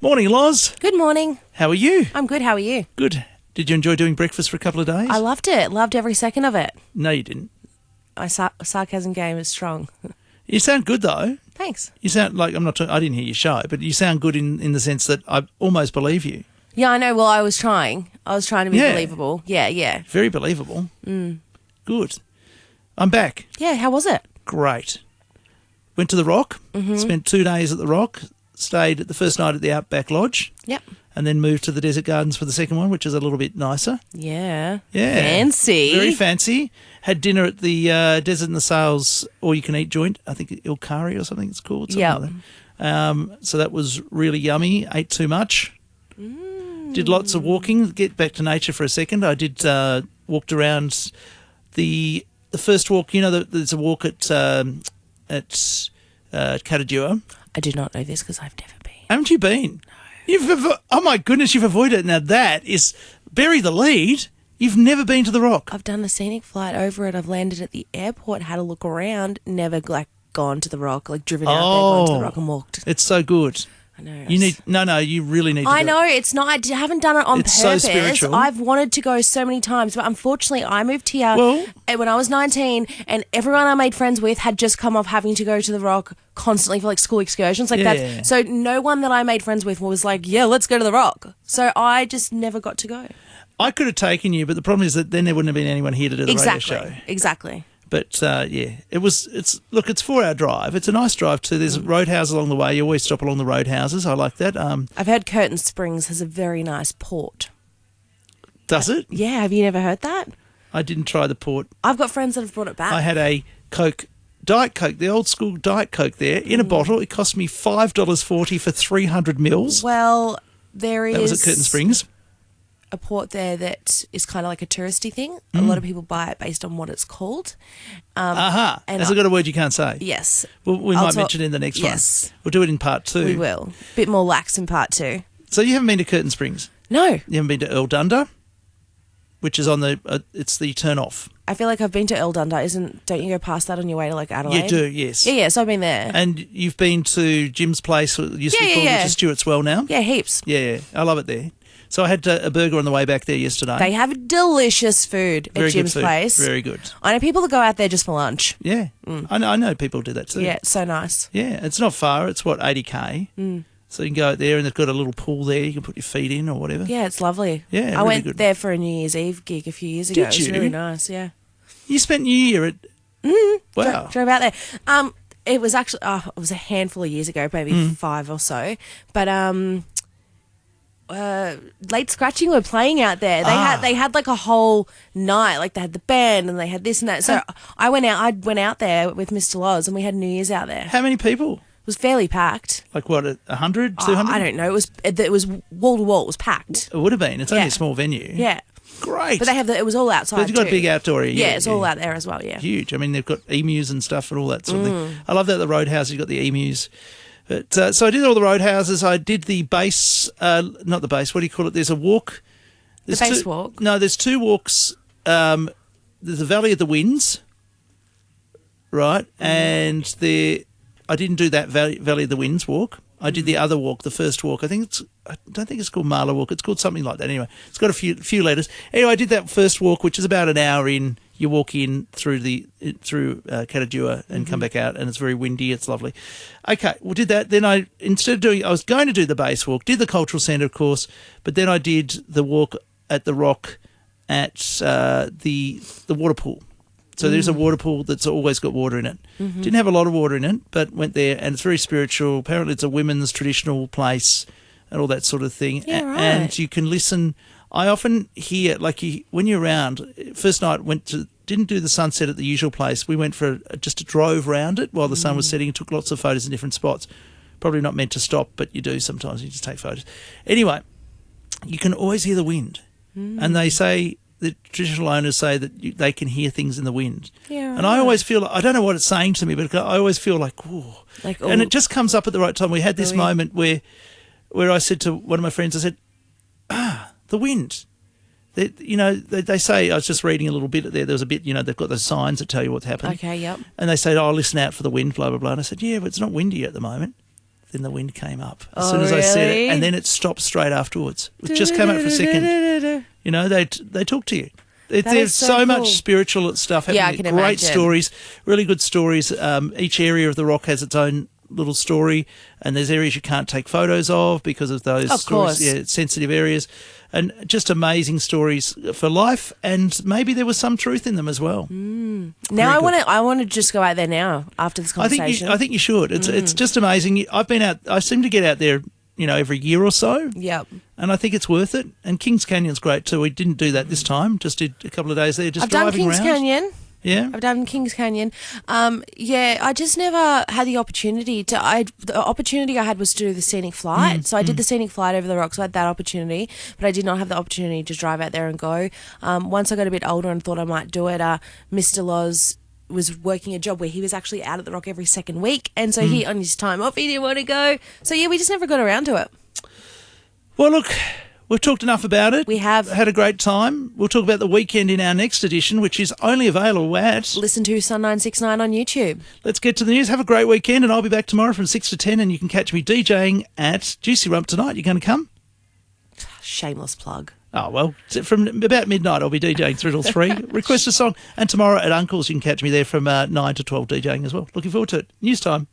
Morning, Loz. Good morning. How are you? I'm good. How are you? Good. Did you enjoy doing breakfast for a couple of days? I loved it. Loved every second of it. No, you didn't. My sarcasm game is strong. You sound good, though. Thanks. You sound like, I didn't hear your show, but you sound good in the sense that I almost believe you. Yeah, I know. Well, I was trying. to be believable. Yeah. Very believable. Good. I'm back. Yeah, how was it? Great. Went to the Rock, spent 2 days at the Rock, stayed at the first night at the Outback Lodge. Yep. And then moved to the Desert Gardens for the second one, which is a little bit nicer. Yeah. Yeah. Fancy. Very fancy. Had dinner at the Desert and the Sails all-you-can-eat joint. I think Ilkari or something it's called. Yeah. Like so that was really yummy. Ate too much. Did lots of walking. Get back to nature for a second. I did walked around the first walk. You know, there's a walk at Katadua. I did not know this because I've never been. Haven't you been? No. Oh, my goodness, you've avoided it. Now, that is bury the lead. You've never been to the Rock. I've done a scenic flight over it. I've landed at the airport, had a look around, never, gone to the Rock, driven out there, gone to the Rock and walked. It's so good. I know. You really need to I know, it's not. I haven't done it on purpose. It's so spiritual. I've wanted to go so many times, but unfortunately I moved here when I was 19 and everyone I made friends with had just come off having to go to the Rock constantly for school excursions. That. So no one that I made friends with was like, yeah, let's go to the Rock. So I just never got to go. I could have taken you, but the problem is that then there wouldn't have been anyone here to do the radio show. Exactly. But, it's 4-hour drive. It's a nice drive too. There's roadhouses along the way. You always stop along the roadhouses. I like that. I've heard Curtin Springs has a very nice port. Does it? Yeah, have you never heard that? I didn't try the port. I've got friends that have brought it back. I had a Diet Coke, the old school Diet Coke there, in a bottle. It cost me $5.40 for 300 mils. Well, there is... That was at Curtin Springs. A port there that is kind of like a touristy thing. A lot of people buy it based on what it's called. Has it got a word you can't say? Yes. Well, we might mention it in the next one. Yes. We'll do it in part 2. We will. Bit more lax in part 2. So you haven't been to Curtin Springs? No. You haven't been to Earl Dunder, which is on it's the turn off. I feel like I've been to Earl Dunder. Don't you go past that on your way to Adelaide? You do, yes. Yeah, so I've been there. And you've been to Jim's place, it used to be called, which is Stuart's Well now? Yeah, heaps. Yeah, I love it there. So I had a burger on the way back there yesterday. They have delicious food at Jim's place. Very good. I know people that go out there just for lunch. Yeah. I know people do that too. Yeah, it's so nice. Yeah, it's not far. It's 80k. So you can go out there and they've got a little pool there. You can put your feet in or whatever. Yeah, it's lovely. Yeah, I went there for a New Year's Eve gig a few years ago. Did you? It was really nice, yeah. You spent New Year at... Wow. Drove out there. It was actually... it was a handful of years ago, maybe 5 or so. But... Late Scratching were playing out there. They had a whole night. They had the band and they had this and that. So I went out there with Mr. Loz and we had New Year's out there. How many people? It was fairly packed. 100, 200? I don't know. It was wall to wall. It was packed. It would have been. It's only a small venue. Yeah. Great. But it was all outside. But they've got a big outdoor area. Yeah, it's all out there as well. Yeah. Huge. I mean, they've got emus and stuff and all that sort of thing. I love that at the Roadhouse you've got the emus. But, so I did all the roadhouses. I did the base, not the base, what do you call it? There's a walk. The base walk? No, there's 2 walks. There's the Valley of the Winds, right? And I didn't do that Valley of the Winds walk. I did the other walk, the first walk. I don't think it's called Marla Walk. It's called something like that. Anyway, it's got a few letters. Anyway, I did that first walk, which is about an hour in. You walk in through Katadua and come back out, and it's very windy. It's lovely. Okay, we did that. Then I was going to do the base walk, did the cultural centre, of course, but then I did the walk at the Rock at the water pool. So there's a water pool that's always got water in it. Didn't have a lot of water in it, but went there, and it's very spiritual. Apparently it's a women's traditional place and all that sort of thing. Yeah, right. And you can listen. I often hear, when you're around, first night didn't do the sunset at the usual place. We went for just a drove around it while the sun was setting and took lots of photos in different spots. Probably not meant to stop, but you do sometimes. You just take photos. Anyway, you can always hear the wind. And they say, the traditional owners say that they can hear things in the wind. Yeah, right. And I always feel, I don't know what it's saying to me, but I always feel whoa. And it just comes up at the right time. We had this moment where I said to one of my friends, I said, the wind. They say, I was just reading a little bit there. There was a bit, they've got those signs that tell you what's happening. Okay, yep. And they say, listen out for the wind, blah, blah, blah. And I said, yeah, but it's not windy at the moment. then the wind came up as soon as I said it, and then it stopped straight afterwards. It just came out for a second. You know, they talk to you. There's so much spiritual stuff happening. Yeah, I can Great imagine. stories, really good stories. Each area of the rock has its own little story, and there's areas you can't take photos of because of those Of stories. course. Yeah, sensitive areas, and just amazing stories for life. And maybe there was some truth in them as well. Now I want to just go out there now after this conversation. I think you should. It's just amazing. I've been out. I seem to get out there, every year or so. Yep. And I think it's worth it. And Kings Canyon's great too. We didn't do that this time. Just did a couple of days there, just driving around. I've done Kings Canyon. Yeah, I've done Kings Canyon. I just never had the opportunity to. The opportunity I had was to do the scenic flight. So I did the scenic flight over the rocks. So I had that opportunity, but I did not have the opportunity to drive out there and go. Once I got a bit older and thought I might do it, Mr. Loz was working a job where he was actually out at the rock every second week, and so he, on his time off, he didn't want to go. So yeah, we just never got around to it. Well, look, we've talked enough about it. We have. Had a great time. We'll talk about the weekend in our next edition, which is only available at... Listen to Sun 969 on YouTube. Let's get to the news. Have a great weekend, and I'll be back tomorrow from 6 to 10, and you can catch me DJing at Juicy Rump tonight. You going to come? Shameless plug. Oh, well, from about midnight I'll be DJing through till 3. Request a song. And tomorrow at Uncle's you can catch me there from 9 to 12 DJing as well. Looking forward to it. News time.